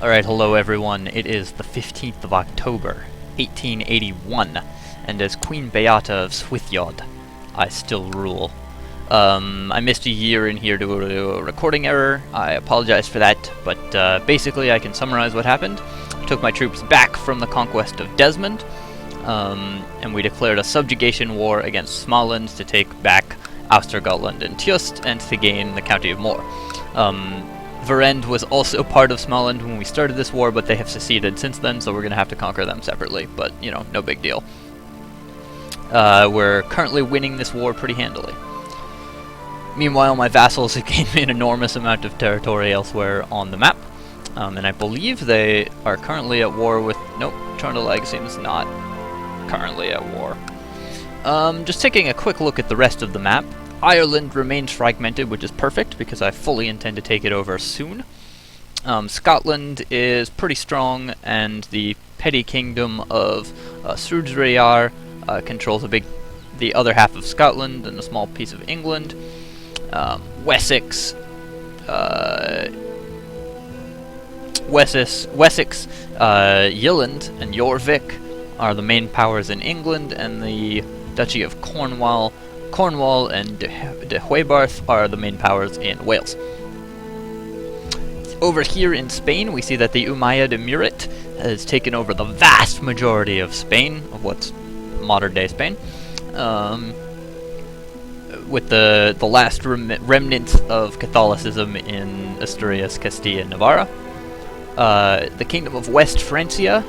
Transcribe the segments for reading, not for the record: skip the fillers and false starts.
Alright, hello everyone. It is the 15th of October, 1881, and as Queen Beata of Swithyod, I still rule. I missed a year in here due to a recording error. I apologize for that, but basically I can summarize what happened. I took my troops back from the conquest of Desmond, and we declared a subjugation war against Småland to take back Austergotland and Tjust, and to gain the county of Mor. Varend was also part of Småland when we started this war, but they have seceded since then, so we're going to have to conquer them separately, but, you know, no big deal. We're currently winning this war pretty handily. Meanwhile, my vassals have gained an enormous amount of territory elsewhere on the map, and I believe they are currently at war with... Nope, Trøndelag seems not currently at war. Just taking a quick look at the rest of the map. Ireland remains fragmented, which is perfect, because I fully intend to take it over soon. Scotland is pretty strong, and the petty kingdom of Shrewsbury controls the other half of Scotland and a small piece of England. Wessex, Yilland, and Jorvik are the main powers in England, and the Duchy of Cornwall and de Huebarth are the main powers in Wales. Over here in Spain, we see that the Umayyad Emirate has taken over the vast majority of Spain, of what's modern-day Spain, with the last remnants of Catholicism in Asturias, Castilla, and Navarra. The Kingdom of West Francia,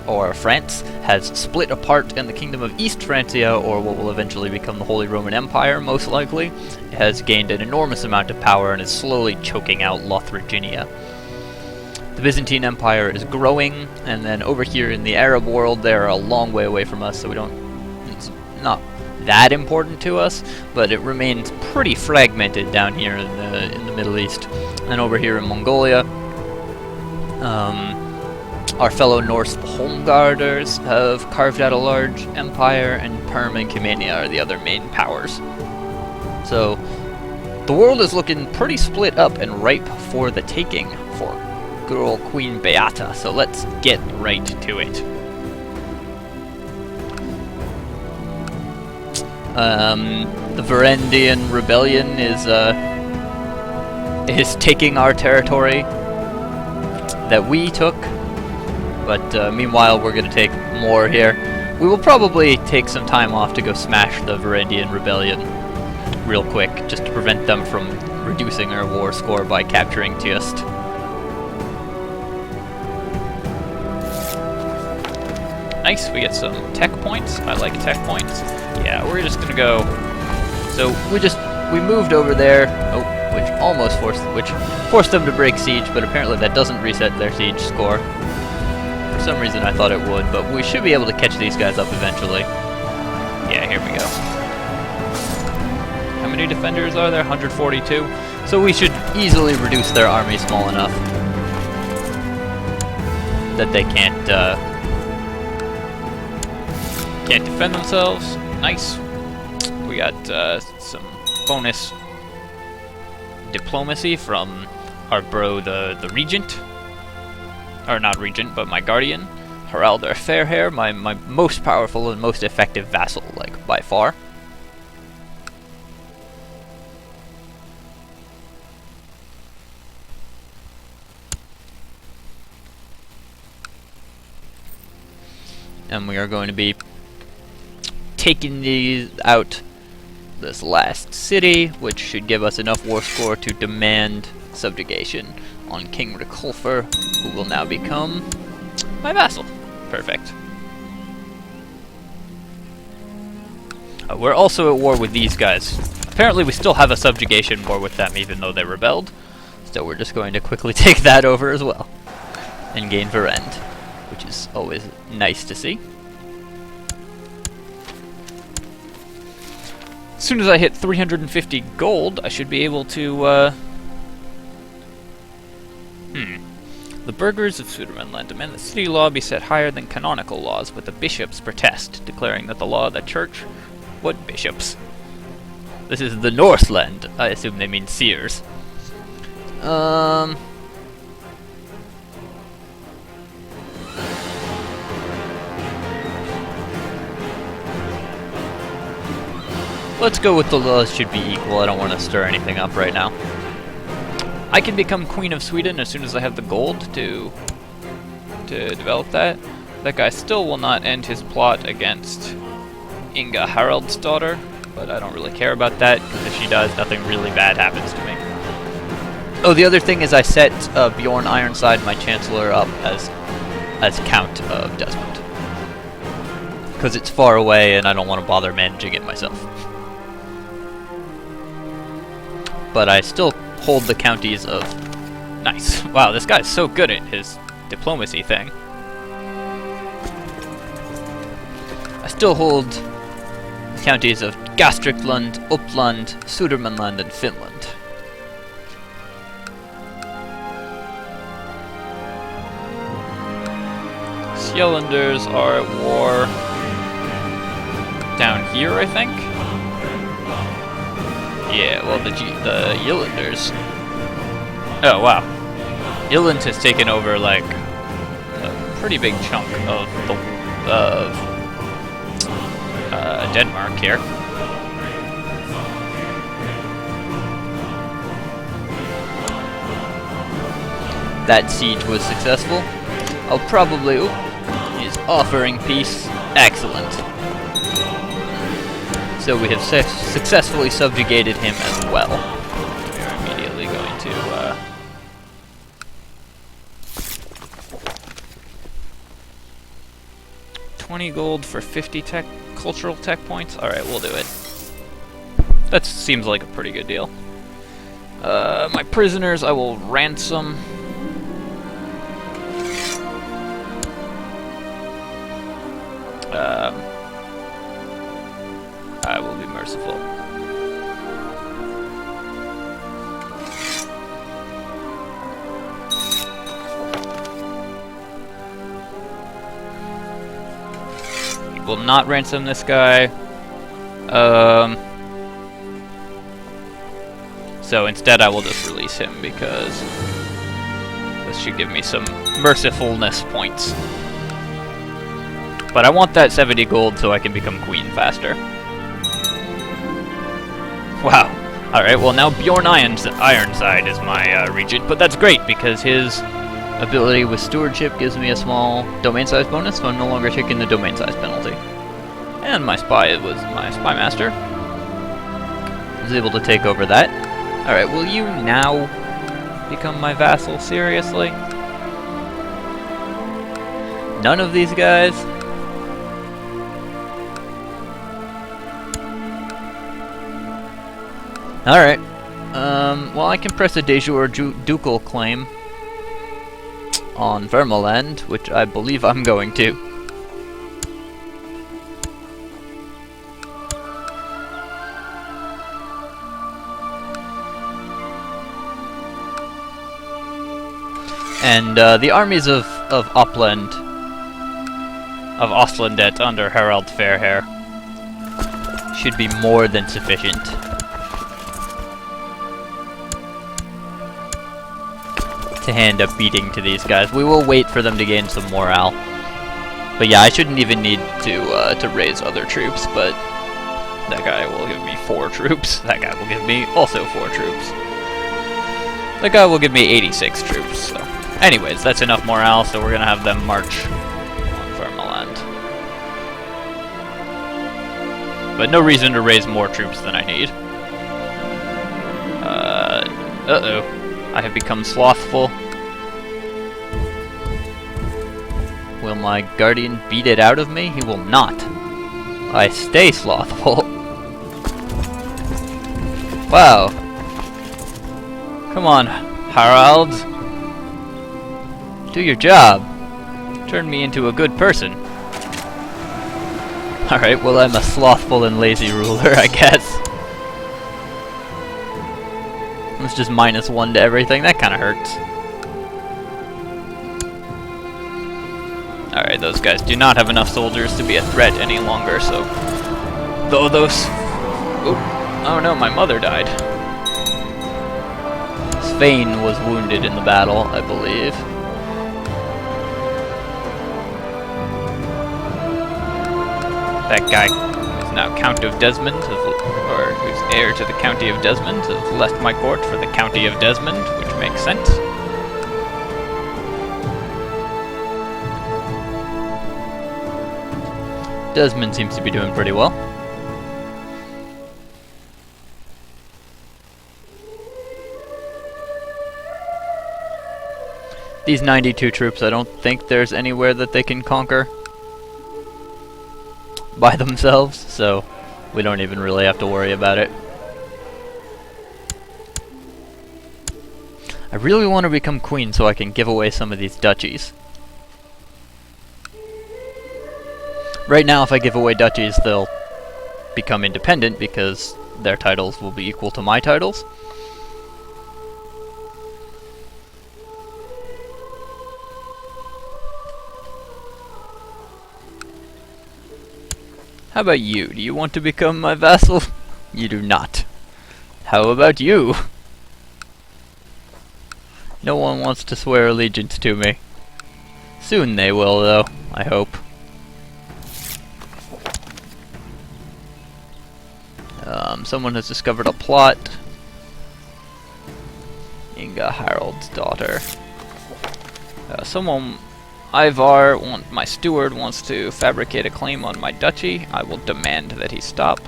or France, has split apart, and the Kingdom of East Francia, or what will eventually become the Holy Roman Empire, most likely, has gained an enormous amount of power and is slowly choking out Lotharingia. The Byzantine Empire is growing, and then over here in the Arab world, they're a long way away from us, so it's not that important to us, but it remains pretty fragmented down here in the Middle East. And over here in Mongolia, our fellow Norse Holmgarders have carved out a large empire, and Perm and Cumania are the other main powers. So, the world is looking pretty split up and ripe for the taking for good old Queen Beata, so let's get right to it. The Varangian rebellion is taking our territory that we took. But meanwhile, we're going to take more here. We will probably take some time off to go smash the Varangian Rebellion real quick, just to prevent them from reducing our war score by capturing Tjust. Nice, we get some tech points. I like tech points. Yeah, we're just going to go... So, we moved over there, which forced them to break siege, but apparently that doesn't reset their siege score. For some reason I thought it would, but we should be able to catch these guys up eventually. Yeah, here we go. How many defenders are there? 142. So we should easily reduce their army small enough that they can't defend themselves. Nice. We got some bonus diplomacy from our bro, the Regent. Or not Regent, but my Guardian, Haraldr Fairhair, my most powerful and most effective vassal, like, by far. And we are going to be taking these out this last city, which should give us enough war score to demand subjugation on King Riculfer, who will now become my vassal. Perfect. We're also at war with these guys. Apparently we still have a subjugation war with them, even though they rebelled. So we're just going to quickly take that over as well. And gain Varend, which is always nice to see. As soon as I hit 350 gold, I should be able to, The burghers of Sudermanland demand that city law be set higher than canonical laws, but the bishops protest, declaring that the law of the church... What bishops? This is the Northland. I assume they mean seers. Let's go with the laws should be equal. I don't want to stir anything up right now. I can become Queen of Sweden as soon as I have the gold to develop that. That guy still will not end his plot against Inga Harald's daughter, but I don't really care about that, because if she does, nothing really bad happens to me. Oh, the other thing is I set Bjorn Ironside, my Chancellor, up as Count of Desmond. Because it's far away and I don't want to bother managing it myself. But I still hold the counties of... Nice. Wow, this guy's so good at his diplomacy thing. I still hold the counties of Gastricland, Uppland, Sudermanland, and Finland. Sjelanders are at war down here, I think. Yeah, well, the Yelanders. Oh wow, Yeland has taken over like a pretty big chunk of Denmark here. That siege was successful. I'll probably... Ooh, he's offering peace. Excellent. So we have successfully subjugated him as well. We are immediately going to... 20 gold for 50 cultural tech points? Alright, we'll do it. That seems like a pretty good deal. My prisoners I will ransom. I will be merciful. Will not ransom this guy. So instead I will just release him because this should give me some mercifulness points. But I want that 70 gold so I can become queen faster. Wow. Alright, well now Bjorn Ironside is my regent, but that's great because his ability with stewardship gives me a small domain size bonus, so I'm no longer taking the domain size penalty. And my spy was my spy master. Was able to take over that. Alright, will you now become my vassal? Seriously? None of these guys? Alright. Well, I can press a de jure ducal claim on Vermaland, which I believe I'm going to. And the armies of Uppland, of Ostlandet under Harald Fairhair, should be more than sufficient. To hand up beating to these guys. We will wait for them to gain some morale. But yeah, I shouldn't even need to raise other troops, but that guy will give me 4 troops. That guy will give me also 4 troops. That guy will give me 86 troops, so. Anyways, that's enough morale, so we're gonna have them march on Vermaland. But no reason to raise more troops than I need. Uh-oh. I have become slothful. Will my guardian beat it out of me? He will not. I stay slothful. Wow. Come on, Harald. Do your job. Turn me into a good person. Alright, well I'm a slothful and lazy ruler, I guess. It's just -1 to everything. That kind of hurts. Alright, those guys do not have enough soldiers to be a threat any longer, so... Though those... Oh no, my mother died. Svein was wounded in the battle, I believe. That guy is now Count of Desmond, or who's heir to the County of Desmond, has left my court for the County of Desmond, which makes sense. Desmond seems to be doing pretty well. These 92 troops, I don't think there's anywhere that they can conquer by themselves, so we don't even really have to worry about it. I really want to become queen so I can give away some of these duchies. Right now, if I give away duchies, they'll become independent because their titles will be equal to my titles. How about you? Do you want to become my vassal? You do not. How about you? No one wants to swear allegiance to me. Soon they will, though, I hope. Someone has discovered a plot. Inga Harald's daughter. Ivar, my steward, wants to fabricate a claim on my duchy. I will demand that he stop.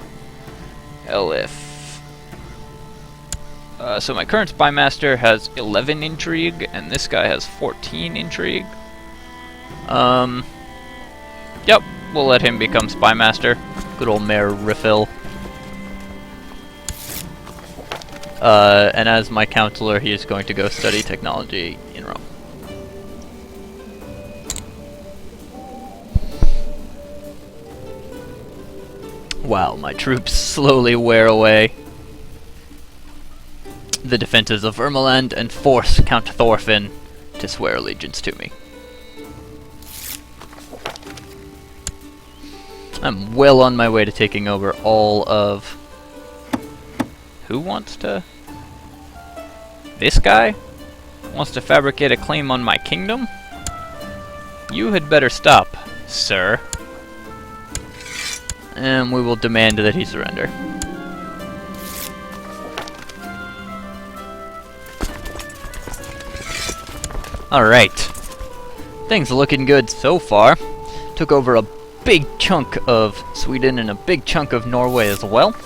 Elif. So my current spymaster has 11 intrigue, and this guy has 14 intrigue. Yep, we'll let him become spymaster. Good old Mayor Riffil. And as my counselor, he is going to go study technology in Rome. Wow, my troops slowly wear away the defenses of Ermeland and force Count Thorfinn to swear allegiance to me. I'm well on my way to taking over all of... Who wants to... This guy? Wants to fabricate a claim on my kingdom? You had better stop, sir. And we will demand that he surrender. Alright. Things looking good so far. Took over a big chunk of Sweden and a big chunk of Norway as well.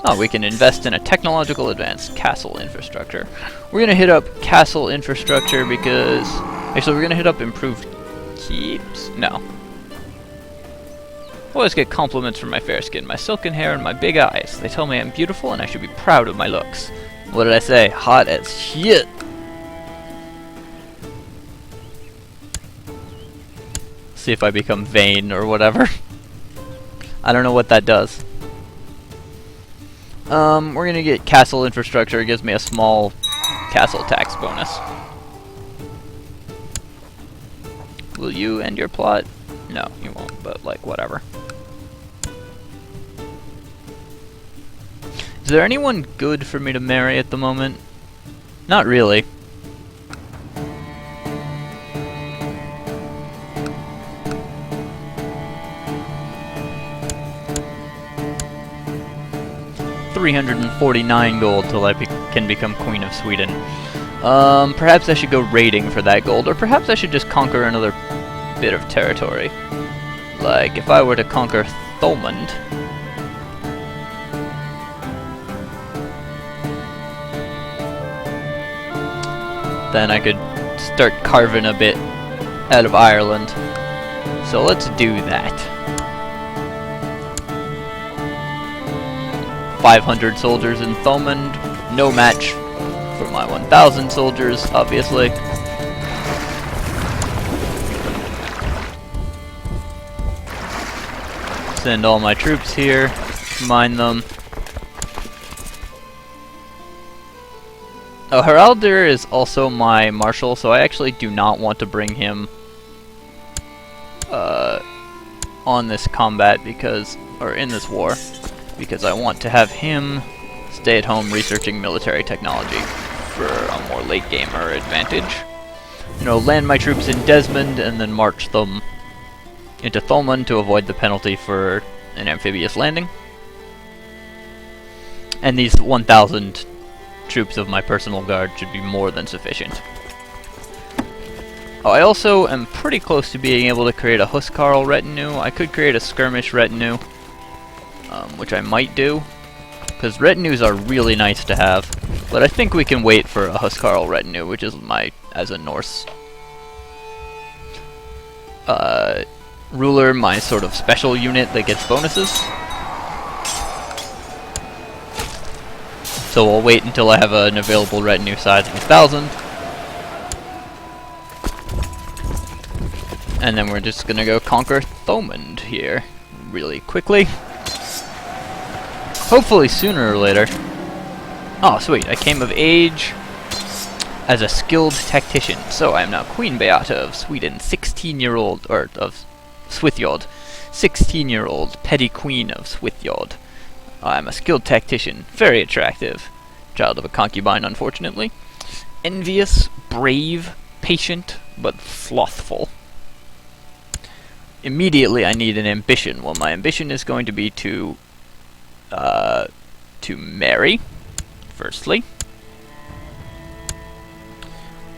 Oh, we can invest in a technological advanced castle infrastructure. We're gonna hit up castle infrastructure because... Actually, we're gonna hit up improved keeps? No. I always get compliments from my fair skin, my silken hair, and my big eyes. They tell me I'm beautiful and I should be proud of my looks. What did I say? Hot as shit! See if I become vain or whatever. I don't know what that does. We're gonna get castle infrastructure. It gives me a small castle tax bonus. Will you end your plot? No, you won't, but like, whatever. Is there anyone good for me to marry at the moment? Not really. $349 gold till I can become Queen of Sweden. Perhaps I should go raiding for that gold, or perhaps I should just conquer another bit of territory. Like, if I were to conquer Thomund... then I could start carving a bit out of Ireland. So let's do that. 500 soldiers in Thomund, no match for my 1,000 soldiers, obviously. Send all my troops here, mine them. Oh, Haraldur is also my marshal, so I actually do not want to bring him on this combat because, or in this war, because I want to have him stay at home researching military technology for a more late gamer advantage. You know, land my troops in Desmond and then march them into Thomond to avoid the penalty for an amphibious landing. And these 1,000 troops of my personal guard should be more than sufficient. Oh, I also am pretty close to being able to create a Huscarl retinue. I could create a skirmish retinue, which I might do, because retinues are really nice to have. But I think we can wait for a Huscarl retinue, which is my, as a Norse ruler, my sort of special unit that gets bonuses. So I'll wait until I have an available retinue size of 1,000. And then we're just gonna go conquer Thomond here really quickly. Hopefully sooner or later. Oh, sweet. I came of age as a skilled tactician. So I am now Queen Beata of Sweden, 16-year-old, or of Swithjord. 16-year-old petty queen of Swithjord. I'm a skilled tactician. Very attractive. Child of a concubine, unfortunately. Envious, brave, patient, but slothful. Immediately I need an ambition. Well, my ambition is going to be to marry, firstly.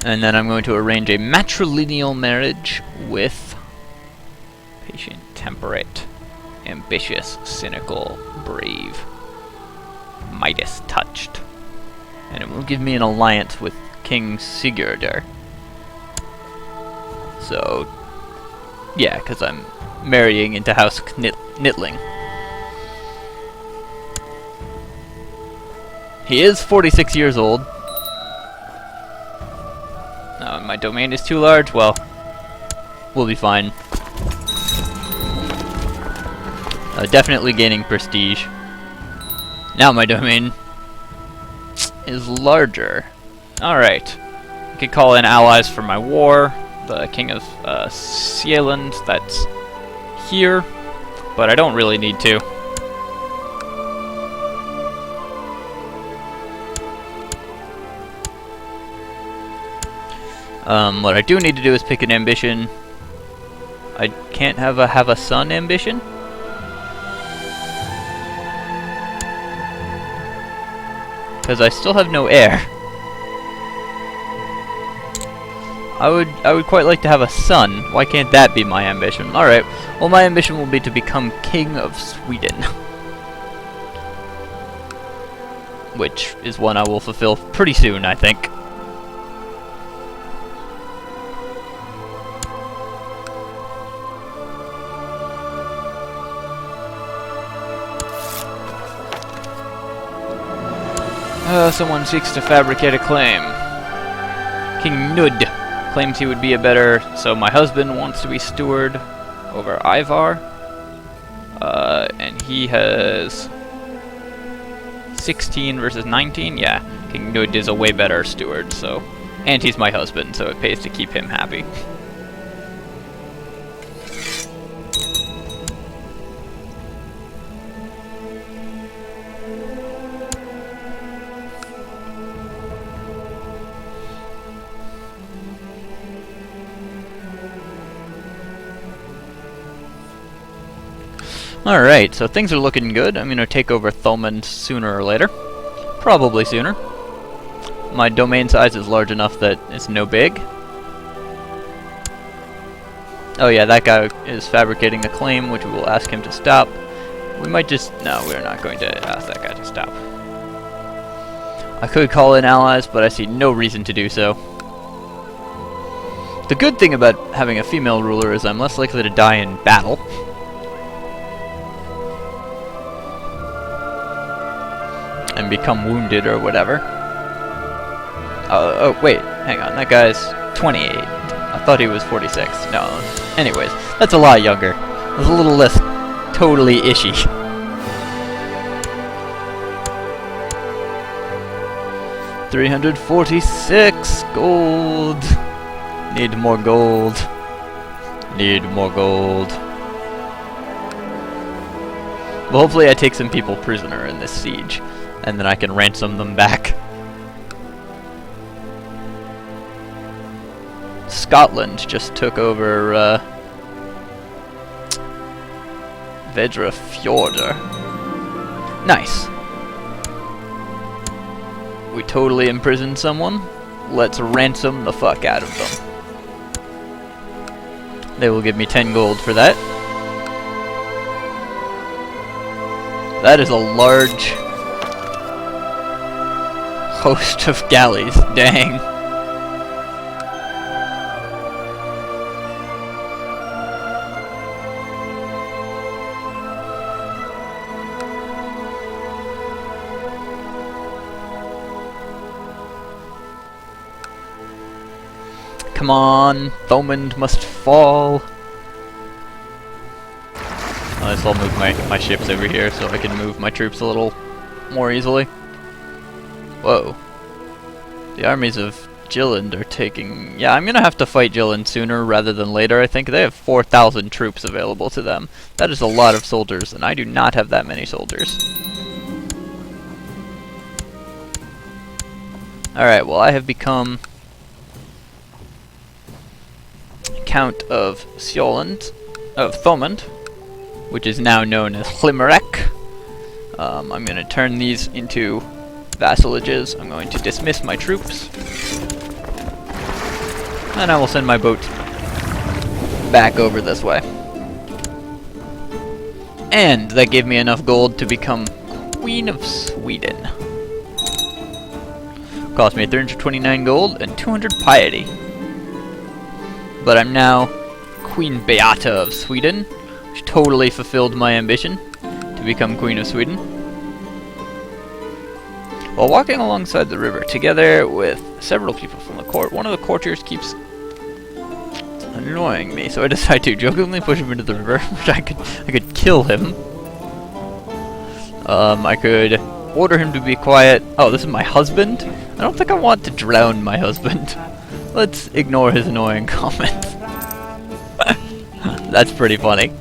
And then I'm going to arrange a matrilineal marriage with patient, temperate, ambitious, cynical, brave, Midas touched. And it will give me an alliance with King Sigurdur. So, yeah, because I'm marrying into House Knitling. He is 46 years old. My domain is too large. Well, we'll be fine. Definitely gaining prestige. Now my domain is larger. Alright. I could call in allies for my war. The King of Sealand, that's here. But I don't really need to. What I do need to do is pick an ambition. I can't have a son ambition. Because I still have no heir. I would quite like to have a son. Why can't that be my ambition? Alright, well my ambition will be to become King of Sweden. Which is one I will fulfill pretty soon, I think. Someone seeks to fabricate a claim. King Nud claims he would be a better... So my husband wants to be steward over Ivar. And he has 16 versus 19. Yeah, King Nud is a way better steward, so... And he's my husband, so it pays to keep him happy. Alright, so things are looking good. I'm going to take over Thomond sooner or later. Probably sooner. My domain size is large enough that it's no big. Oh yeah, that guy is fabricating a claim, which we will ask him to stop. We might just... No, we're not going to ask that guy to stop. I could call in allies, but I see no reason to do so. The good thing about having a female ruler is I'm less likely to die in battle. And become wounded or whatever. Oh, wait, hang on, that guy's 28. I thought he was 46. No, anyways, that's a lot younger. It's a little less totally ishy. $346 gold. Need more gold. Need more gold. Well, hopefully I take some people prisoner in this siege, and then I can ransom them back. Scotland just took over Vedra Fjordur. Nice. We totally imprisoned someone. Let's ransom the fuck out of them. They will give me 10 gold for that. That is a large host of galleys. Dang. Come on, Thomond must fall. I'll move my ships over here so I can move my troops a little more easily. Whoa. The armies of Jilland are taking... Yeah, I'm gonna have to fight Jilland sooner rather than later, I think. They have 4,000 troops available to them. That is a lot of soldiers, and I do not have that many soldiers. Alright, well I have become Count of Thomond, which is now known as Limerick. I'm going to turn these into vassalages. I'm going to dismiss my troops. And I will send my boat back over this way. And that gave me enough gold to become Queen of Sweden. Cost me 329 gold and 200 piety. But I'm now Queen Beata of Sweden, which totally fulfilled my ambition to become Queen of Sweden. While walking alongside the river, together with several people from the court, one of the courtiers keeps annoying me, so I decide to jokingly push him into the river, which I could kill him. I could order him to be quiet. Oh, this is my husband? I don't think I want to drown my husband. Let's ignore his annoying comments. That's pretty funny.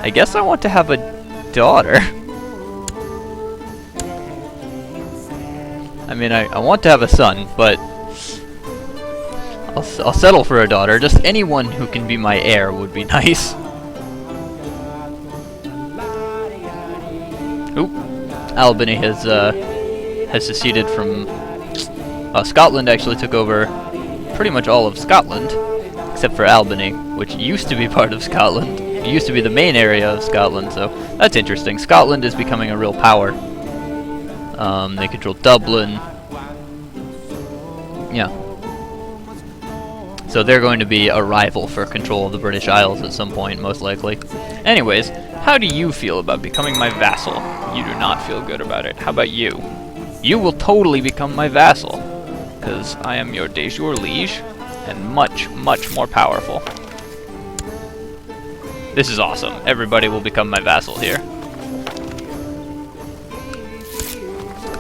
I guess I want to have a daughter. I mean, I want to have a son, but I'll settle for a daughter. Just anyone who can be my heir would be nice. Oop. Albany has seceded from... Scotland actually took over pretty much all of Scotland, except for Albany, which used to be part of Scotland. It used to be the main area of Scotland, so that's interesting. Scotland is becoming a real power. They control Dublin. Yeah. So they're going to be a rival for control of the British Isles at some point, most likely. Anyways, how do you feel about becoming my vassal? You do not feel good about it. How about you? You will totally become my vassal, because I am your de jure liege, and much, much more powerful. This is awesome. Everybody will become my vassal here.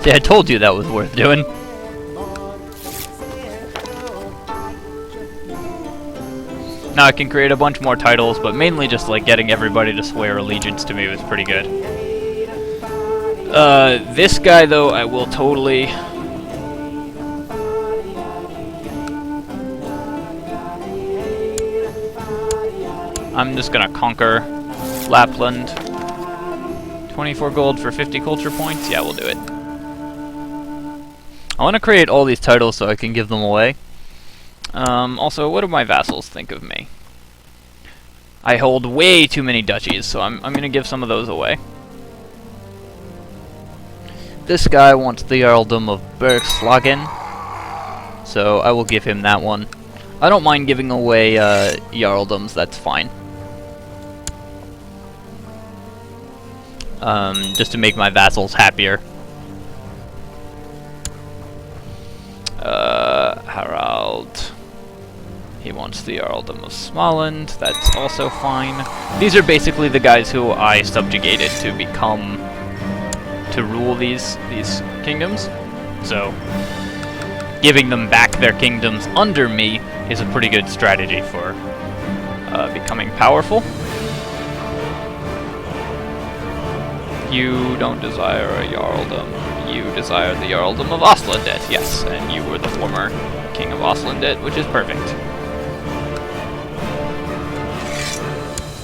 See, I told you that was worth doing. Now I can create a bunch more titles, but mainly just like getting everybody to swear allegiance to me was pretty good. This guy though, I will totally... I'm just gonna conquer Lapland. 24 gold for 50 culture points? Yeah, we'll do it. I want to create all these titles so I can give them away. Also, what do my vassals think of me? I hold way too many duchies, so I'm gonna give some of those away. This guy wants the earldom of Bergslagen, so I will give him that one. I don't mind giving away jarldoms, that's fine. Just to make my vassals happier. Harald. He wants the earldom of Småland, that's also fine. These are basically the guys who I subjugated to become... to rule these kingdoms. So, giving them back their kingdoms under me is a pretty good strategy for becoming powerful. You don't desire a jarldom. You desire the earldom of Oslandet, yes, and you were the former king of Oslandet, which is perfect.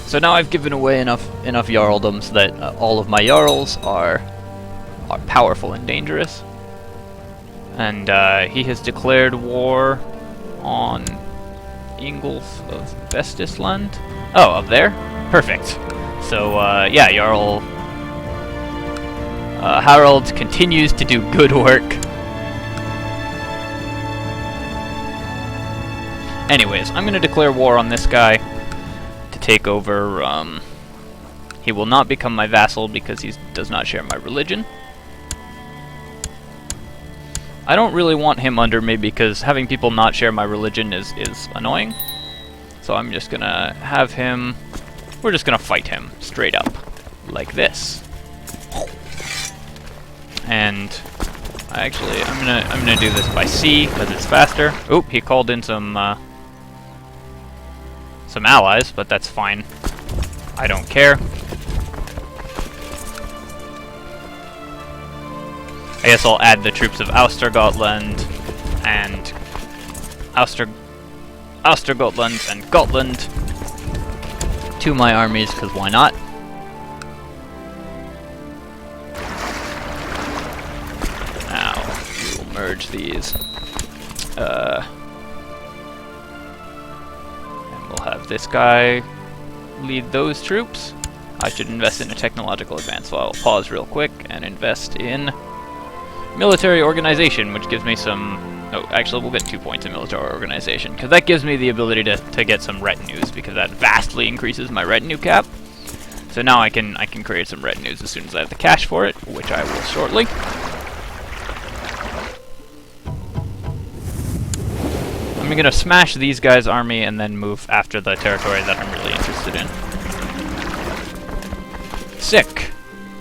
So now I've given away enough jarldoms that all of my jarls are powerful and dangerous. And he has declared war on Ingolf of Vestisland. Oh, up there? Perfect. So, yeah, Jarl Harold continues to do good work. Anyways, I'm going to declare war on this guy to take over. He will not become my vassal because he does not share my religion. I don't really want him under me because having people not share my religion is annoying. So I'm just going to have him... We're just going to fight him straight up. Like this. And... Actually, I'm gonna do this by sea because it's faster. Oop, he called in some allies, but that's fine. I don't care. I guess I'll add the troops of Austergotland and Austergotland and Gotland to my armies, because why not? Now, we will merge these. And we'll have this guy lead those troops. I should invest in a technological advance, so I'll pause real quick and invest in military organization, which gives me some... Oh, actually, we'll get 2 points in military organization, because that gives me the ability to get some retinues, because that vastly increases my retinue cap. So now I can create some retinues as soon as I have the cash for it, which I will shortly. I'm gonna smash these guys' army and then move after the territory that I'm really interested in. Sick.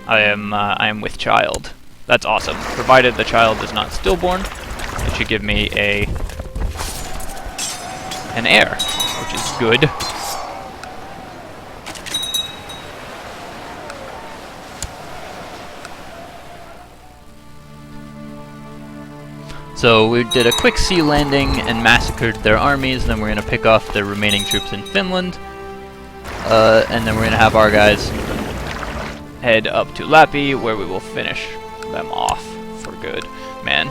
I am with child. That's awesome. Provided the child is not stillborn, it should give me an heir, which is good. So we did a quick sea landing and massacred their armies, then we're going to pick off the remaining troops in Finland, and then we're going to have our guys head up to Lappi, where we will finish them off for good. Man,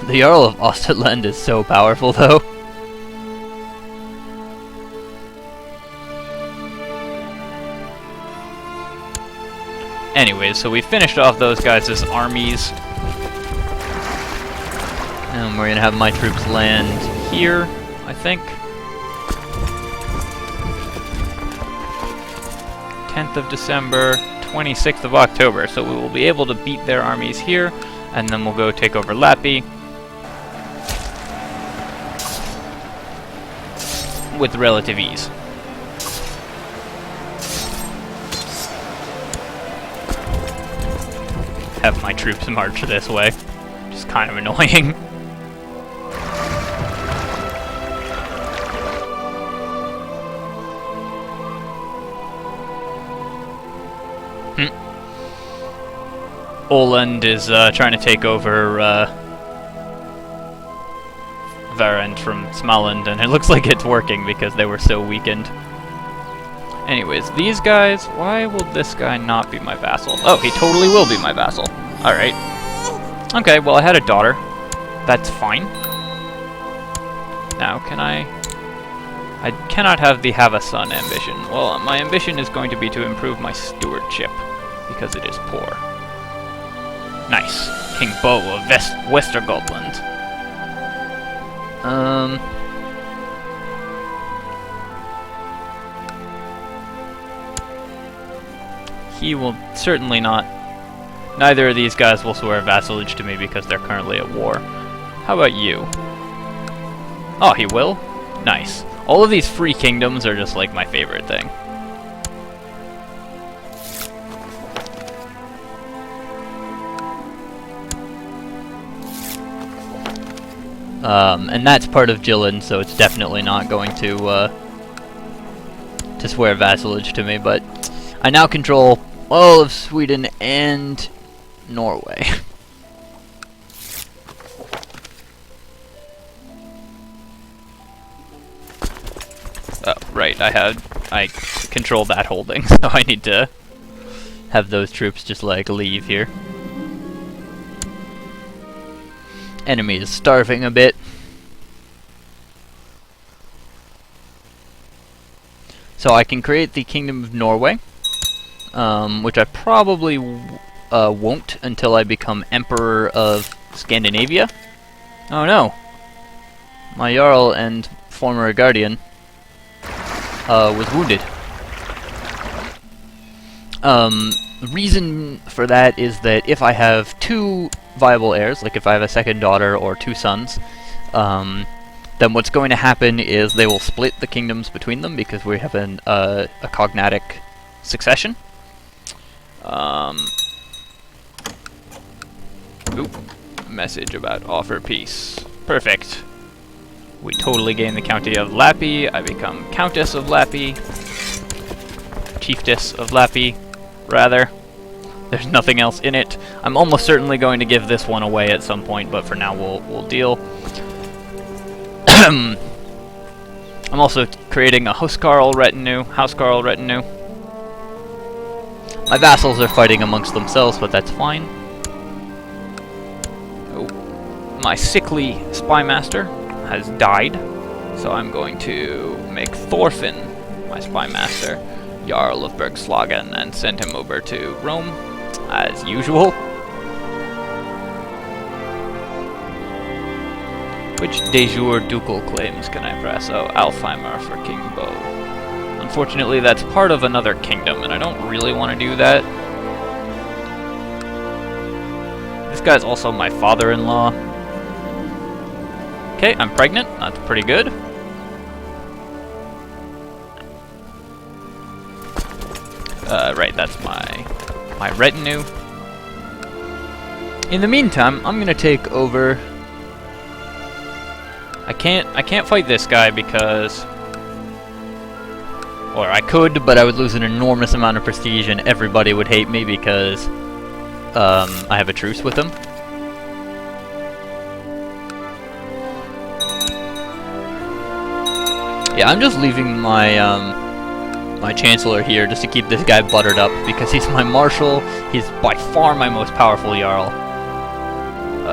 the Jarl of Ostland is so powerful, though. Anyways, so we finished off those guys' armies. And we're gonna have my troops land here, I think. 10th of December, 26th of October. So we will be able to beat their armies here, and then we'll go take over Lappi with relative ease. Have my troops march this way, which is kind of annoying. Oland is trying to take over Varent from Smaland, and it looks like it's working because they were so weakened. Anyways, these guys, why will this guy not be my vassal? Oh, he totally will be my vassal. Alright. Okay, well I had a daughter. That's fine. Now, can I cannot have the have a son ambition. Well, my ambition is going to be to improve my stewardship, because it is poor. Nice. King Bo of Westergotland. He will certainly not... Neither of these guys will swear vassalage to me because they're currently at war. How about you? Oh, he will? Nice. All of these free kingdoms are just like my favorite thing. And that's part of Jylland, so it's definitely not going to swear vassalage to me, but I now control all of Sweden and Norway. Oh, right, I had I control that holding, so I need to have those troops just like leave here. Enemy is starving a bit. So I can create the Kingdom of Norway, which I probably won't until I become Emperor of Scandinavia. Oh no! My Jarl and former Guardian was wounded. The reason for that is that if I have two viable heirs, like if I have a second daughter or two sons, then what's going to happen is they will split the kingdoms between them because we have a cognatic succession. Oop, message about offer peace. Perfect. We totally gain the county of Lappi. I become Countess of Lappi. Chiefess of Lappi, rather. There's nothing else in it. I'm almost certainly going to give this one away at some point, but for now we'll deal. I'm also creating a Housecarl retinue. My vassals are fighting amongst themselves, but that's fine. Oh, my sickly spymaster has died, so I'm going to make Thorfinn my spymaster, Jarl of Bergslagen, and send him over to Rome, as usual. Which de jure ducal claims can I press? Oh, Alfheimer for King Bo. Unfortunately, that's part of another kingdom, and I don't really want to do that. This guy's also my father-in-law. Okay, I'm pregnant. That's pretty good. Right, that's my retinue. In the meantime, I'm gonna take over. I can't fight this guy because, or I could, but I would lose an enormous amount of prestige and everybody would hate me because I have a truce with him. Yeah, I'm just leaving my my Chancellor here just to keep this guy buttered up because he's my Marshal. He's by far my most powerful Jarl.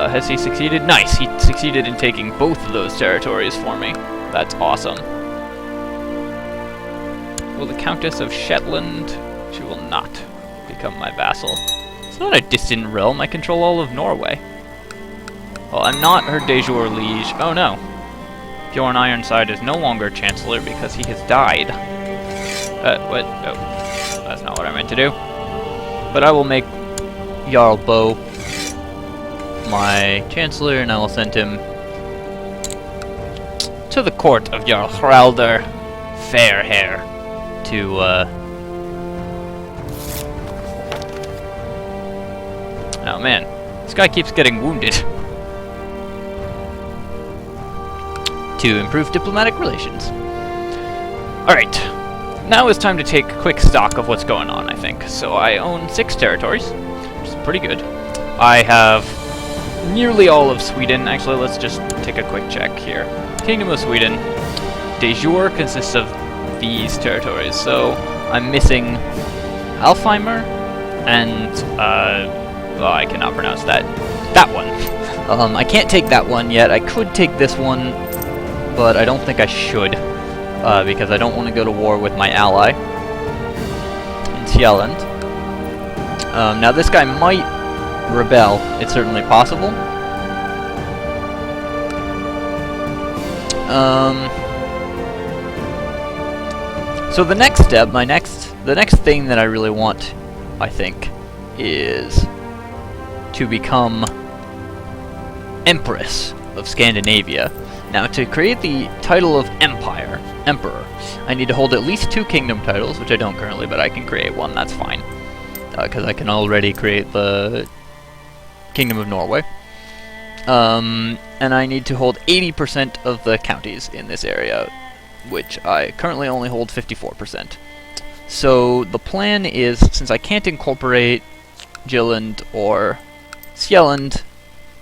Has he succeeded? Nice, he succeeded in taking both of those territories for me. That's awesome. Will the Countess of Shetland? She will not become my vassal. It's not a distant realm, I control all of Norway. Well, I'm not her de jure liege. Oh no. Bjorn Ironside is no longer Chancellor because he has died. What? Oh, that's not what I meant to do. But I will make Jarl Bo my Chancellor, and I will send him to the court of Jarl Haraldr Fairhair to, oh man, this guy keeps getting wounded. To improve diplomatic relations. Alright, now it's time to take quick stock of what's going on, I think. So I own 6 territories, which is pretty good. I have nearly all of Sweden. Actually, let's just take a quick check here. Kingdom of Sweden, de jure consists of these territories. So I'm missing Alfheimer and, well, I cannot pronounce that. That one. I can't take that one yet. I could take this one, but I don't think I should, because I don't want to go to war with my ally in Sjælland. Now this guy might rebel. It's certainly possible. So the next step, the next thing that I really want, I think, is to become Empress of Scandinavia. Now, to create the title of Emperor, I need to hold at least 2 kingdom titles, which I don't currently, but I can create one, that's fine. Because I can already create the Kingdom of Norway. And I need to hold 80% of the counties in this area, which I currently only hold 54%. So the plan is, since I can't incorporate Jylland or Sjælland,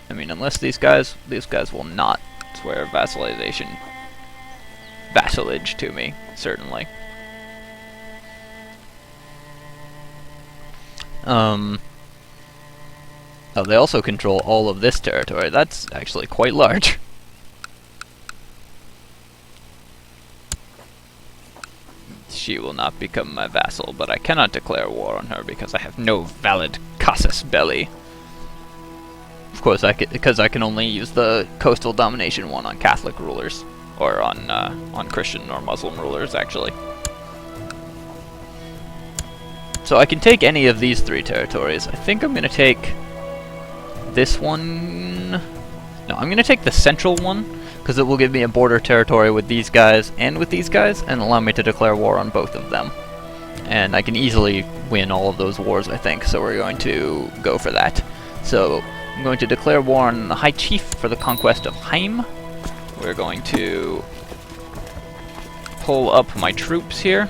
I mean, unless these guys will not swear vassalage to me, certainly. Oh, they also control all of this territory. That's actually quite large. She will not become my vassal, but I cannot declare war on her because I have no valid casus belli. Of course, because I can only use the coastal domination one on Catholic rulers, or on Christian or Muslim rulers, actually. So I can take any of these 3 territories. I think I'm going to take this one. No, I'm going to take the central one, because it will give me a border territory with these guys and with these guys, and allow me to declare war on both of them. And I can easily win all of those wars, I think, so we're going to go for that. So I'm going to declare war on the High Chief for the conquest of Heim. We're going to pull up my troops here.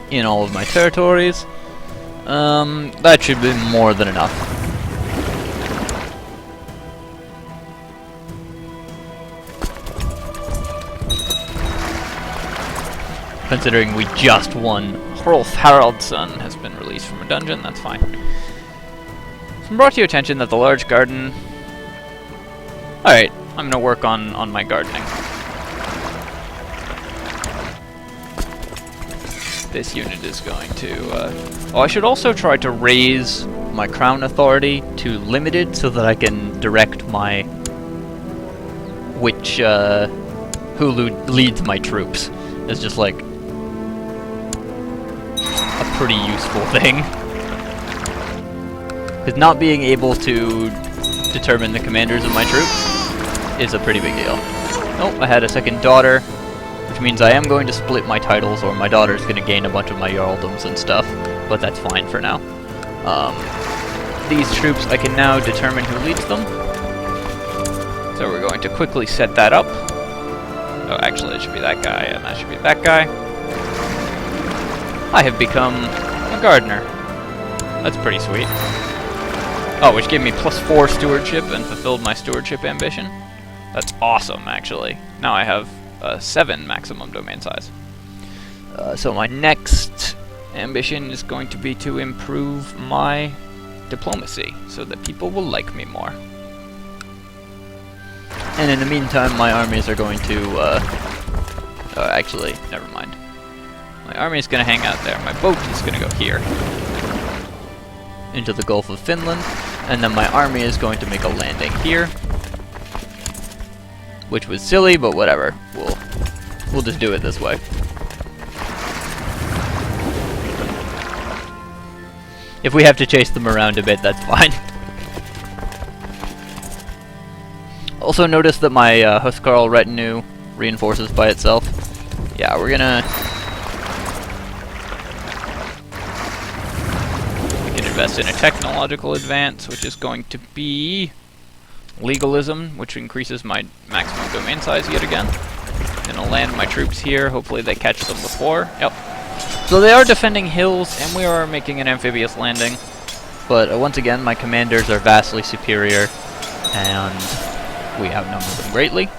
In all of my territories. That should be more than enough. Considering we just won, Hrolf Haraldsson has been released from a dungeon, that's fine. It's been brought to your attention that the large garden... Alright, I'm gonna work on my gardening. This unit is going to... Oh, I should also try to raise my crown authority to limited so that I can direct my... who leads my troops. It's just like... a pretty useful thing. Because not being able to determine the commanders of my troops is a pretty big deal. Oh, I had a second daughter. Which means I am going to split my titles, or my daughter's going to gain a bunch of my jarldoms and stuff, but that's fine for now. These troops, I can now determine who leads them. So we're going to quickly set that up. Oh, actually it should be that guy, and that should be that guy. I have become a gardener. That's pretty sweet. Oh, which gave me +4 stewardship and fulfilled my stewardship ambition. That's awesome, actually. Now I have 7 maximum domain size. So my next ambition is going to be to improve my diplomacy so that people will like me more. And in the meantime, my armies are going to... actually, never mind. My army is going to hang out there. My boat is going to go here. Into the Gulf of Finland. And then my army is going to make a landing here. Which was silly, but whatever. We'll just do it this way. If we have to chase them around a bit, that's fine. Also notice that my Huskarl retinue reinforces by itself. Yeah, we're gonna... We can invest in a technological advance, which is going to be... legalism, which increases my maximum domain size yet again. And I'll land my troops here. Hopefully they catch them before. Yep. So they are defending hills, and we are making an amphibious landing. But once again, my commanders are vastly superior, and we outnumber them greatly.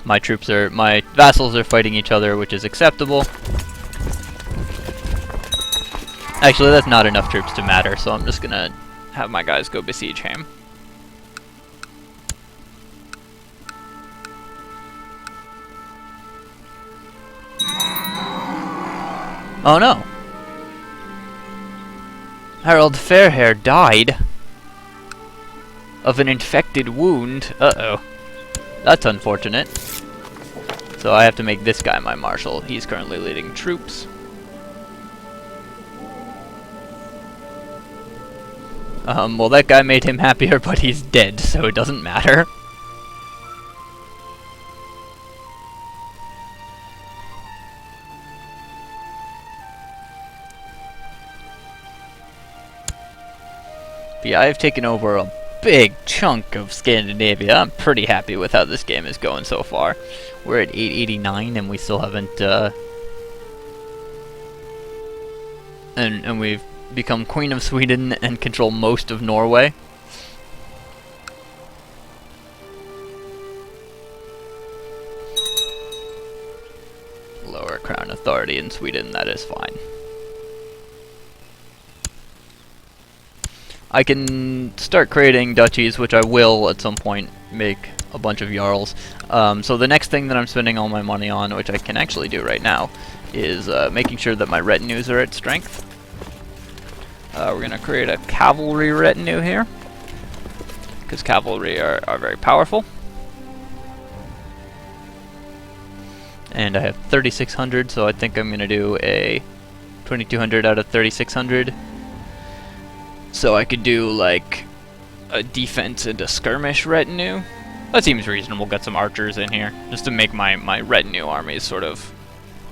My vassals are fighting each other, which is acceptable. Actually, that's not enough troops to matter, so I'm just gonna have my guys go besiege Heim. Oh no! Harold Fairhair died of an infected wound. Uh-oh. That's unfortunate. So I have to make this guy my marshal. He's currently leading troops. Well, that guy made him happier, but he's dead, so it doesn't matter. But yeah, I've taken over a big chunk of Scandinavia. I'm pretty happy with how this game is going so far. We're at 889, and we still haven't, and we've become Queen of Sweden and control most of Norway. crown authority in Sweden, that is fine. I can start creating duchies, which I will at some point make a bunch of jarls. So the next thing that I'm spending all my money on, which I can actually do right now, is making sure that my retinues are at strength. We're going to create a cavalry retinue here, because cavalry are very powerful. And I have 3,600, so I think I'm going to do a 2,200 out of 3,600. So I could do like a defense and a skirmish retinue. That seems reasonable. Got some archers in here just to make my retinue armies sort of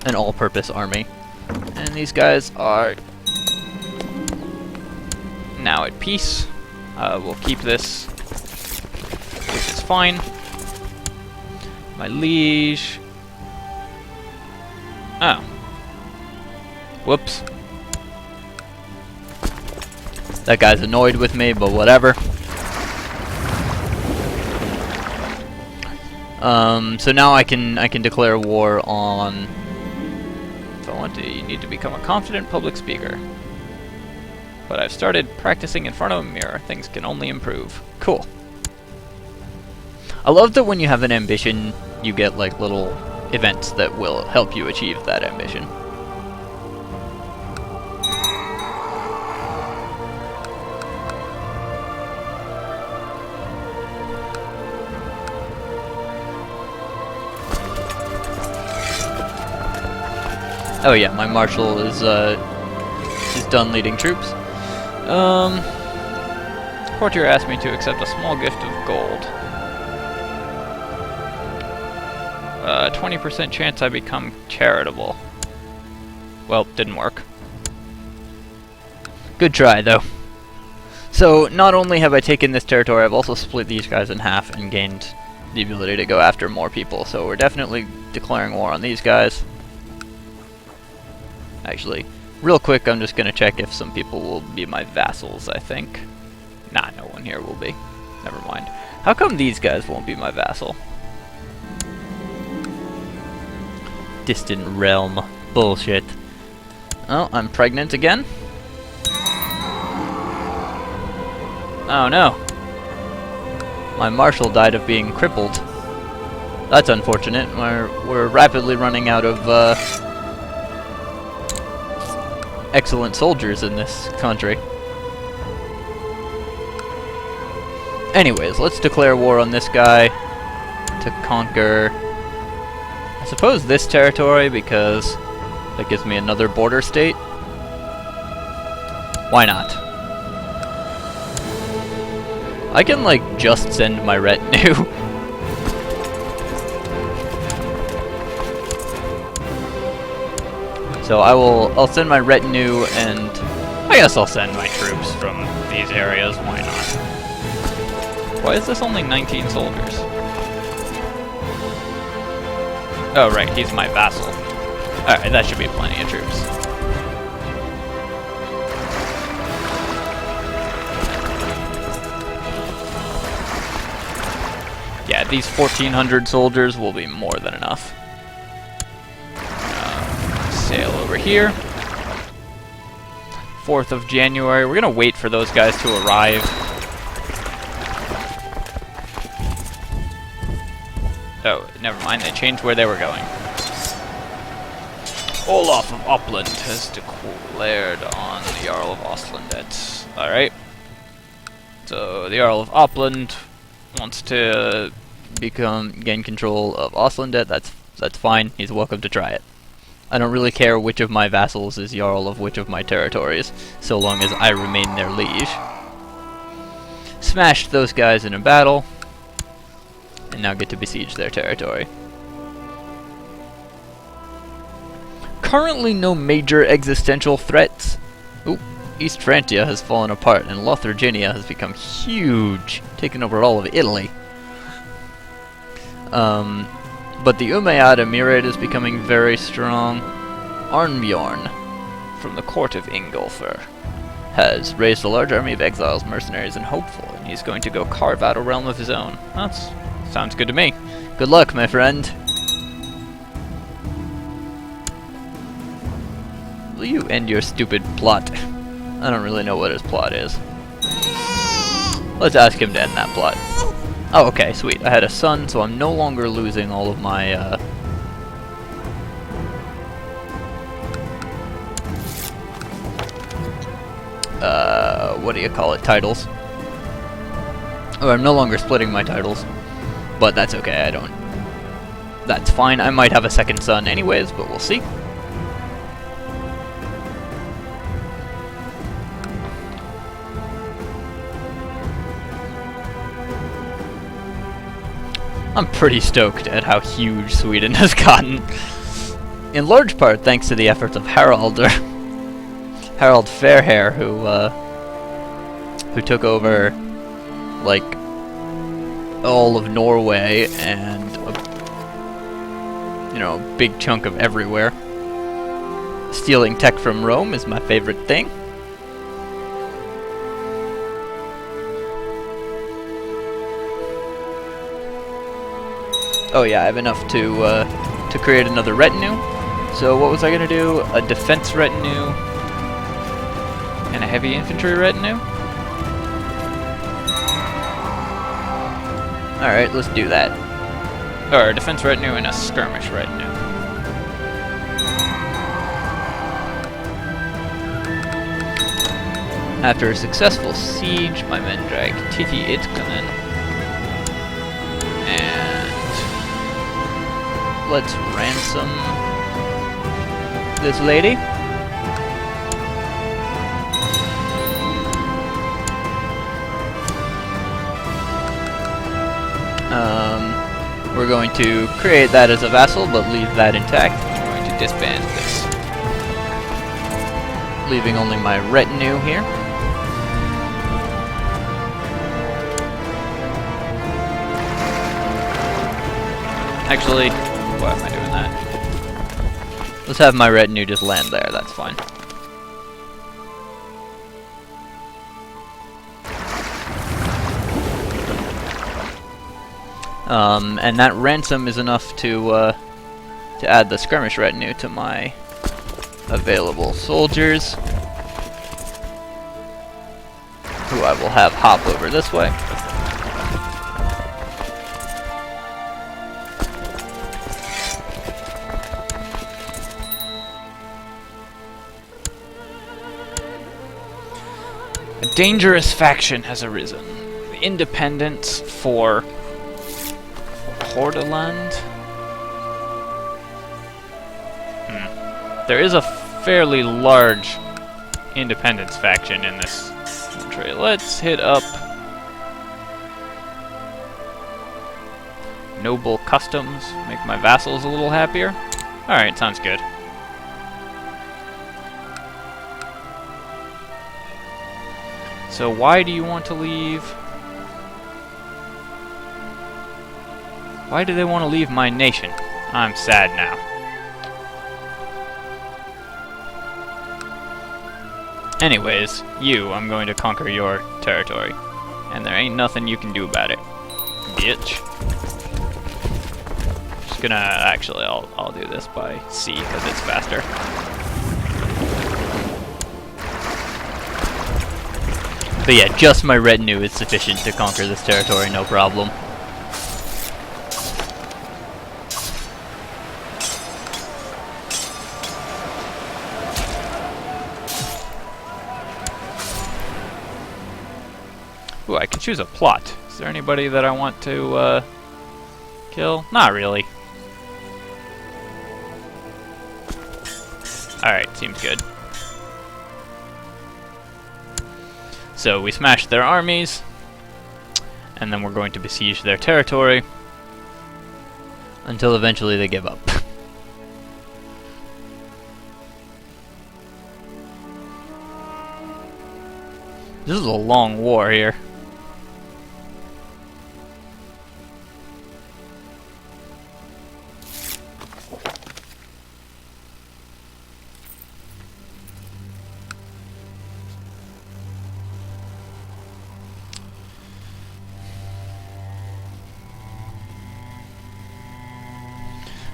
an all-purpose army. And these guys are now at peace. We'll keep this, which is fine. My liege. Oh. Whoops. That guy's annoyed with me, but whatever. So now I can declare war on. If I want to, you need to become a confident public speaker. But I've started practicing in front of a mirror. Things can only improve. Cool. I love that when you have an ambition, you get like little events that will help you achieve that ambition. Oh yeah, my marshal is done leading troops. Courtier asked me to accept a small gift of gold. 20% chance I become charitable. Well, didn't work. Good try, though. So, not only have I taken this territory, I've also split these guys in half and gained the ability to go after more people. So we're definitely declaring war on these guys. Actually, real quick, I'm just going to check if some people will be my vassals, I think. Nah, no one here will be. Never mind. How come these guys won't be my vassal? Distant realm. Bullshit. Oh, I'm pregnant again? Oh no. My marshal died of being crippled. That's unfortunate. We're rapidly running out of excellent soldiers in this country. Anyways, let's declare war on this guy to conquer, I suppose, this territory, because that gives me another border state. Why not? I can, like, just send my retinue. So I'll send my retinue, and I guess I'll send my troops from these areas. Why not? Why is this only 19 soldiers? Oh right, he's my vassal. Alright, that should be plenty of troops. Yeah, these 1,400 soldiers will be more than enough. Sail over here. 4th of January. We're gonna wait for those guys to arrive. Oh, never mind. They changed where they were going. Olaf of Uppland has declared on the Jarl of Ostlandet. Alright. So the Jarl of Uppland wants to gain control of Ostlandet. That's fine. He's welcome to try it. I don't really care which of my vassals is Jarl of which of my territories, so long as I remain their liege. Smashed those guys in a battle, and now get to besiege their territory. Currently no major existential threats. Ooh, East Francia has fallen apart, and Lotharginia has become huge, taking over all of Italy. But the Umayyad Emirate is becoming very strong. Arnbjorn, from the court of Ingolfer, has raised a large army of exiles, mercenaries, and hopeful, and he's going to go carve out a realm of his own. That sounds good to me. Good luck, my friend. Will you end your stupid plot? I don't really know what his plot is. Let's ask him to end that plot. Oh, okay, sweet. I had a son, so I'm no longer losing all of my, what do you call it? Titles. Or I'm no longer splitting my titles. But that's okay, I don't... That's fine. I might have a second son anyways, but we'll see. I'm pretty stoked at how huge Sweden has gotten. In large part thanks to the efforts of Harald Fairhair, who took over, like, all of Norway and a big chunk of everywhere. Stealing tech from Rome is my favorite thing. Oh yeah, I have enough to create another retinue. So what was I gonna do? A defense retinue and a heavy infantry retinue? Alright, let's do that. Or a defense retinue and a skirmish retinue. After a successful siege, my men drag Titi Itkanen. And let's ransom this lady. We're going to create that as a vassal, but leave that intact. We're going to disband this, leaving only my retinue here. Actually, why am I doing that? Let's have my retinue just land there, that's fine. And that ransom is enough to add the skirmish retinue to my available soldiers, who I will have hop over this way. A dangerous faction has arisen. The independence for Hordaland? There is a fairly large independence faction in this country. Let's hit up Noble Customs, make my vassals a little happier. Alright, sounds good. So why do you want to leave? Why do they want to leave my nation? I'm sad now. Anyways, I'm going to conquer your territory. And there ain't nothing you can do about it, bitch. Just gonna, actually, I'll do this by sea, because it's faster. But yeah, just my retinue is sufficient to conquer this territory, no problem. Ooh, I can choose a plot. Is there anybody that I want to kill? Not really. Alright, seems good. So we smash their armies, and then we're going to besiege their territory until eventually they give up. This is a long war here.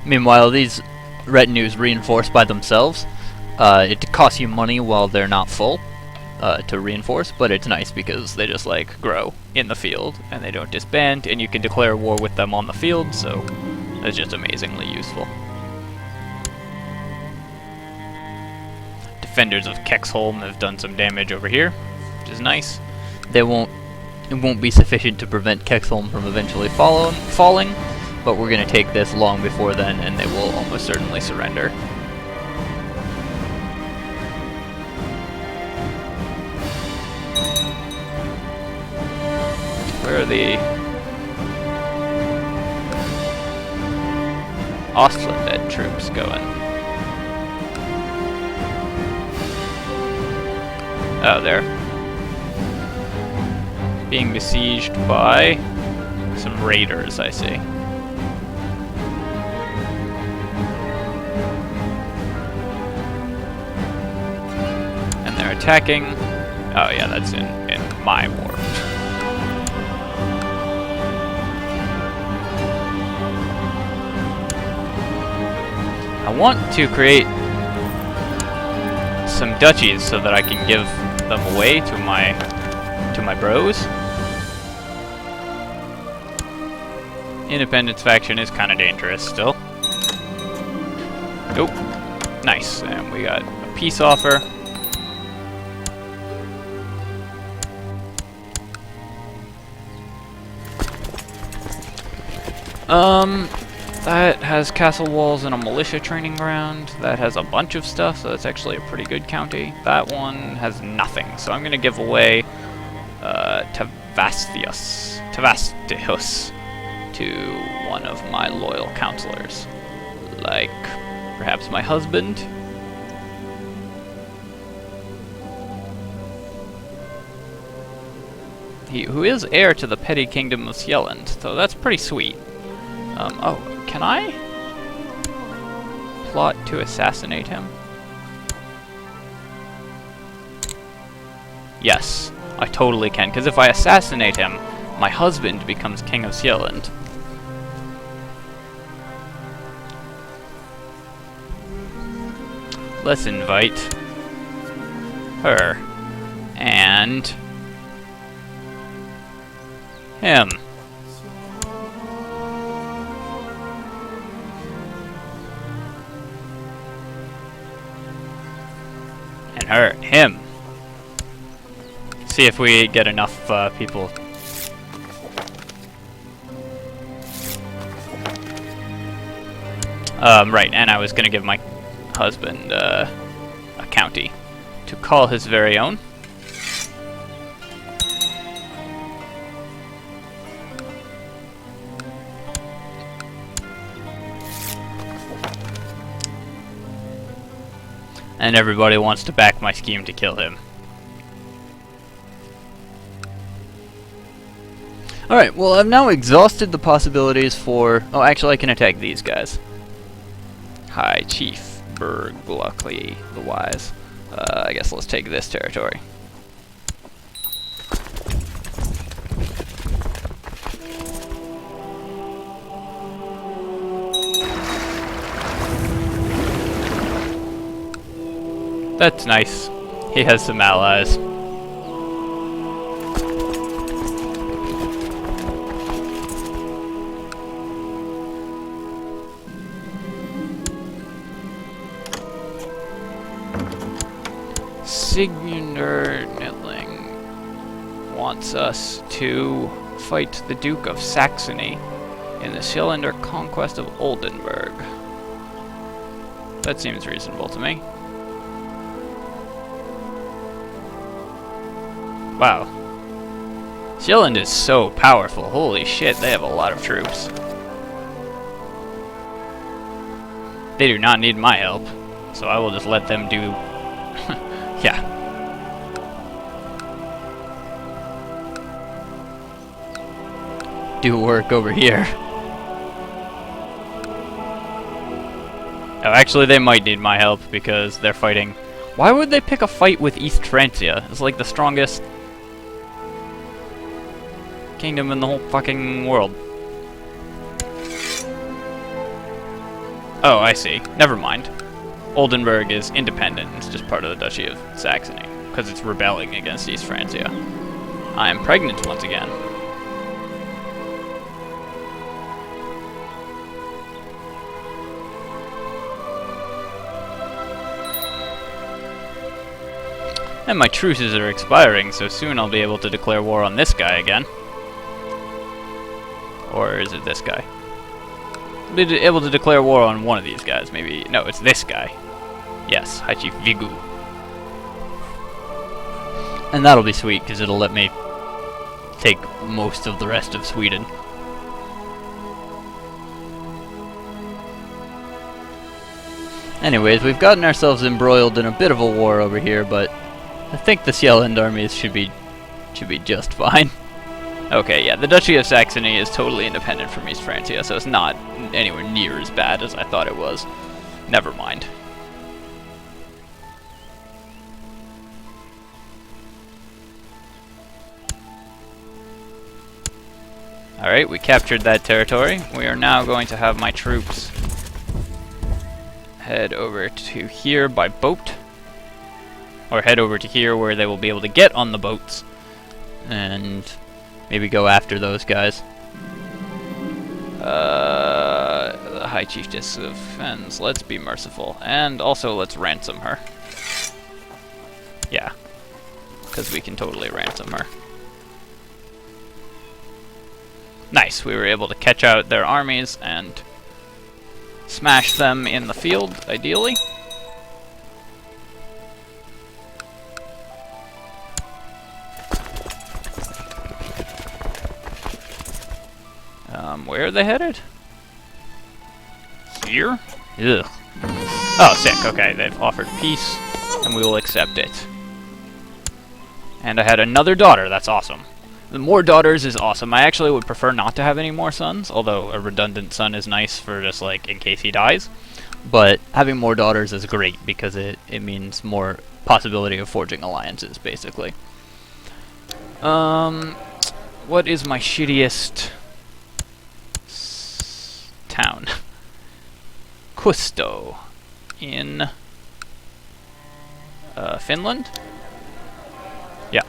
Meanwhile, these retinues reinforce by themselves. It costs you money while they're not full to reinforce, but it's nice because they just like grow in the field and they don't disband, and you can declare war with them on the field, so it's just amazingly useful. Defenders of Kexholm have done some damage over here, which is nice. It won't be sufficient to prevent Kexholm from eventually falling, but we're going to take this long before then, and they will almost certainly surrender. Where are the Ostlandet troops going? Oh, there. Being besieged by some raiders, I see. And they're attacking. Oh yeah, that's in my war. I want to create some duchies so that I can give them away to my bros. Independence faction is kind of dangerous still. Nope. Nice. And we got a peace offer. That has castle walls and a militia training ground. That has a bunch of stuff, so that's actually a pretty good county. That one has nothing, so I'm gonna give away Tavastius to one of my loyal counselors. Like, perhaps my husband? Who is heir to the petty kingdom of Sjelland, so that's pretty sweet. Oh, can I plot to assassinate him? Yes, I totally can, because if I assassinate him, my husband becomes king of Sjelland. Let's invite her and him. And her, him. See if we get enough people. Right, and I was gonna give my husband a county to call his very own. And everybody wants to back my scheme to kill him. Alright, well I've now exhausted the possibilities for... Oh, actually I can attack these guys. High Chief Berglockley the Wise. I guess let's take this territory. That's nice. He has some allies. Sigmundur Nidling wants us to fight the Duke of Saxony in the Sjelender conquest of Oldenburg. That seems reasonable to me. Wow. Sjelland is so powerful. Holy shit, they have a lot of troops. They do not need my help, so I will just let them do... yeah. Do work over here. Oh, actually they might need my help because they're fighting... Why would they pick a fight with East Francia? It's like the strongest kingdom in the whole fucking world. Oh, I see. Never mind. Oldenburg is independent. It's just part of the Duchy of Saxony, because it's rebelling against East Francia. I am pregnant once again. And my truces are expiring, so soon I'll be able to declare war on this guy again. Or is it this guy? I'll be able to declare war on one of these guys, maybe. No, it's this guy. Yes, High Chief Vigu. And that'll be sweet, because it'll let me take most of the rest of Sweden. Anyways, we've gotten ourselves embroiled in a bit of a war over here, but I think the Sjælland armies should be just fine. Okay, yeah, the Duchy of Saxony is totally independent from East Francia, so it's not anywhere near as bad as I thought it was. Never mind. Alright, we captured that territory. We are now going to have my troops head over to here by boat. Or head over to here where they will be able to get on the boats. And maybe go after those guys. The High Chiefess of Fens. Let's be merciful. And also let's ransom her. Yeah. Because we can totally ransom her. Nice, we were able to catch out their armies and smash them in the field, ideally. Where are they headed? Here? Ugh. Oh, sick. Okay, they've offered peace, and we will accept it. And I had another daughter. That's awesome. The more daughters is awesome. I actually would prefer not to have any more sons, although a redundant son is nice for just, like, in case he dies. But having more daughters is great, because it means more possibility of forging alliances, basically. What is my shittiest town? Kusto in Finland. Yeah.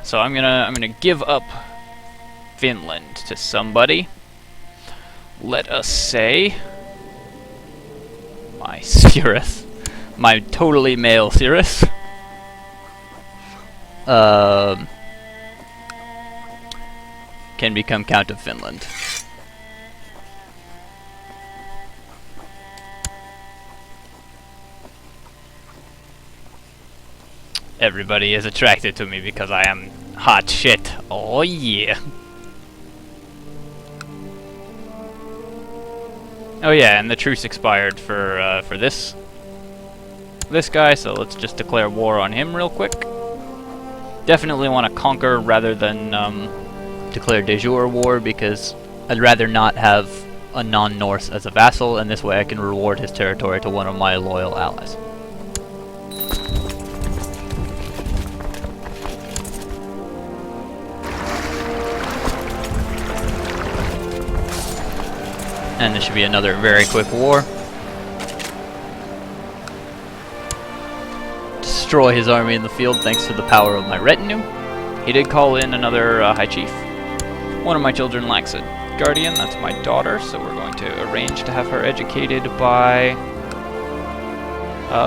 So I'm gonna give up Finland to somebody. Let us say my Cirrus, my totally male Cirrus. Can become Count of Finland. Everybody is attracted to me because I am hot shit. Oh yeah. Oh yeah, and the truce expired for this guy, so let's just declare war on him real quick. Definitely want to conquer rather than declare de jure war, because I'd rather not have a non-Norse as a vassal, and this way I can reward his territory to one of my loyal allies. And this should be another very quick war. Destroy his army in the field thanks to the power of my retinue. He did call in another High Chief. One of my children lacks a guardian, that's my daughter, so we're going to arrange to have her educated by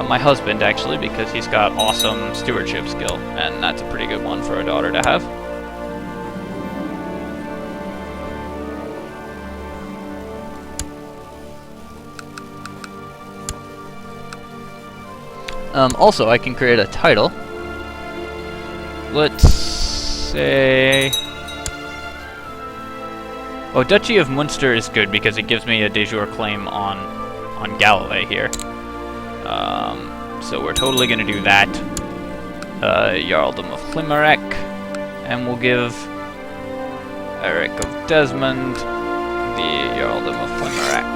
my husband, actually, because he's got awesome stewardship skill, and that's a pretty good one for a daughter to have. Also, I can create a title. Let's say... Oh, Duchy of Munster is good because it gives me a de jure claim on Galilee here. So we're totally going to do that. Jarldom of Limerick, and we'll give Eric of Desmond the Jarldom of Limerick.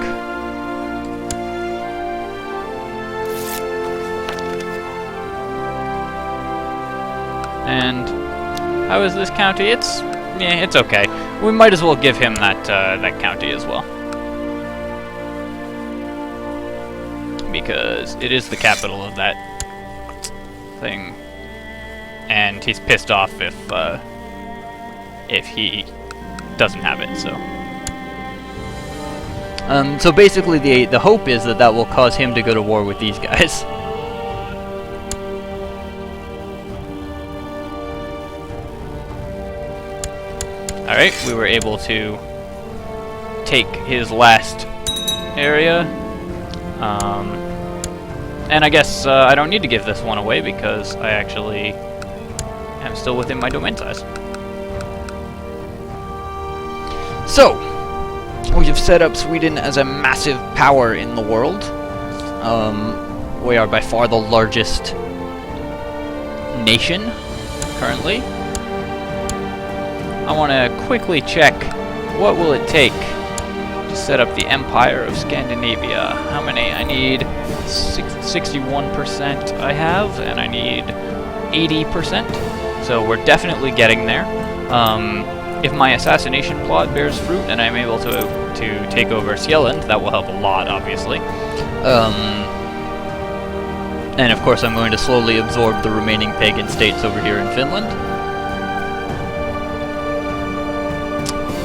And how is this county? It's okay. We might as well give him that that county as well, because it is the capital of that thing, and he's pissed off if he doesn't have it. So basically, the hope is that will cause him to go to war with these guys. Alright, we were able to take his last area. And I guess I don't need to give this one away because I actually am still within my domain size. So, we have set up Sweden as a massive power in the world. We are by far the largest nation currently. I want to quickly check what will it take to set up the Empire of Scandinavia. How many? I need 61% I have, and I need 80%. So we're definitely getting there. If my assassination plot bears fruit and I'm able to take over Sjelland, that will help a lot, obviously. And of course I'm going to slowly absorb the remaining pagan states over here in Finland.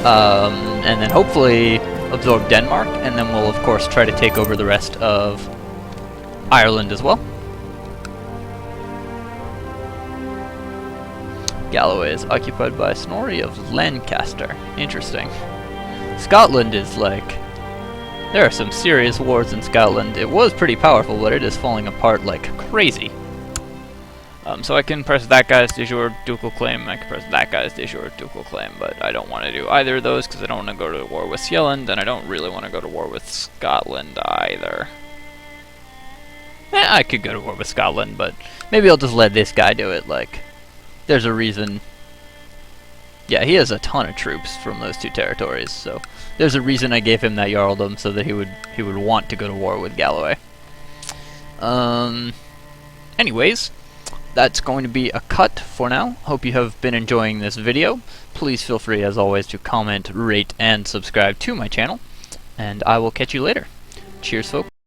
And then hopefully absorb Denmark, and then we'll of course try to take over the rest of Ireland as well. Galloway is occupied by Snorri of Lancaster. Interesting. Scotland is like... there are some serious wars in Scotland. It was pretty powerful, but it is falling apart like crazy. So I can press that guy's de jure ducal claim, I can press that guy's de jure ducal claim, but I don't want to do either of those because I don't want to go to war with Sjelland, and I don't really want to go to war with Scotland either. I could go to war with Scotland, but maybe I'll just let this guy do it. Like, there's a reason. Yeah, he has a ton of troops from those two territories, so there's a reason I gave him that Jarldom, so that he would want to go to war with Galloway. Anyways, that's going to be a cut for now. Hope you have been enjoying this video. Please feel free, as always, to comment, rate, and subscribe to my channel, and I will catch you later. Cheers, folks.